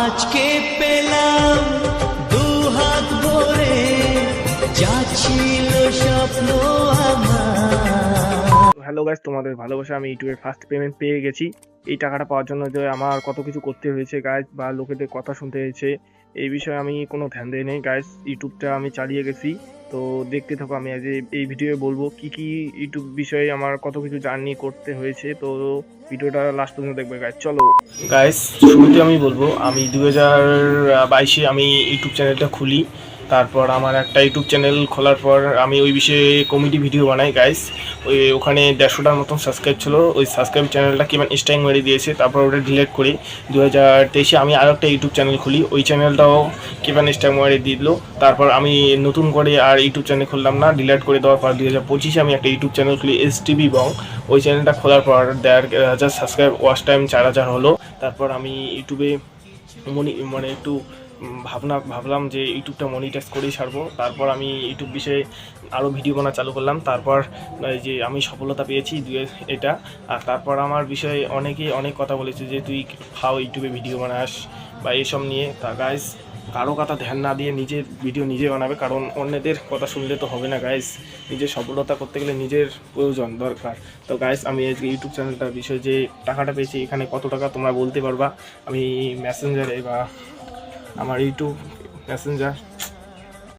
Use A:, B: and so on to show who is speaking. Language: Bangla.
A: আজকে পেলাম দু হাত ভরে যা ছিল স্বপ্ন আমার।
B: হ্যালো গাইস, তোমাদের ভালোবাসা আমি ইউটিউবে ফার্স্ট পেমেন্ট পেয়ে গেছি। এই টাকাটা পাওয়ার জন্য যে আমার কত কিছু করতে হয়েছে গাইস, বা লোকেদের কথা শুনতে হয়েছে, এই বিষয়ে আমি কোনো ধ্যান দিই নেই গাইস। ইউটিউবটা আমি চালিয়ে গেছি, তো দেখতে থাকো। আমি আজ এই ভিডিওয়ে বলবো কি কি ইউটিউব বিষয়ে আমার কত কিছু জার্নি করতে হয়েছে, তো ভিডিওটা লাস্ট পর্যন্ত দেখবে গাইস। চলো গাইস, শুরুতে আমি বলবো আমি 2022-এ আমি ইউটিউব চ্যানেলটা খুলি। তারপর আমার একটা ইউটিউব চ্যানেল খোলার পর আমি ওই বিষয়ে কমেডি ভিডিও বানাই গাইস। ওখানে 150টার মতন সাবস্ক্রাইব ছিল। ওই সাবস্ক্রাইব চ্যানেলটা কিমান স্ট্যাং মেরে দিয়েছে, তারপর ওটা ডিলিট করি। 2023-এ আমি আরও একটা ইউটিউব চ্যানেল খুলি, ওই চ্যানেলটাও কিমান স্ট্যাং মেরে দিয়ে দিল। তারপর আমি নতুন করে আর ইউটিউব চ্যানেল খুললাম না, ডিলিট করে দেওয়ার পর 2025-এ আমি একটা ইউটিউব চ্যানেল খুলি, STB বং। ওই চ্যানেলটা খোলার পর 1,500 সাবস্ক্রাইব, ওয়াচ টাইম 4,000 হলো। তারপর আমি ইউটিউবে মানে একটু ভাবলাম যে ইউটিউবটা মনিটাইজ করেই ছাড়বো। তারপর আমি ইউটিউব বিষয়ে আরও ভিডিও বানা চালু করলাম। তারপর এই যে আমি সফলতা পেয়েছি এটা। আর তারপর আমার বিষয়ে অনেকেই অনেক কথা বলেছে যে তুই ফাও ইউটিউবে ভিডিও বানাস বা এসব নিয়ে। তা গাইস, কারো কথা ধ্যান না দিয়ে নিজের ভিডিও নিজে বানাবে, কারণ অন্যদের কথা শুনলে তো হবে না গাইস। নিজের সফলতা করতে গেলে নিজের প্রয়োজন দরকার। তো গাইস, আমি আজকে ইউটিউব চ্যানেলটার বিষয়ে যে টাকাটা পেয়েছি, এখানে কত টাকা তোমরা বলতে পারবা। আমি মেসেঞ্জারে বা আমার ইউটিউব মেসেঞ্জার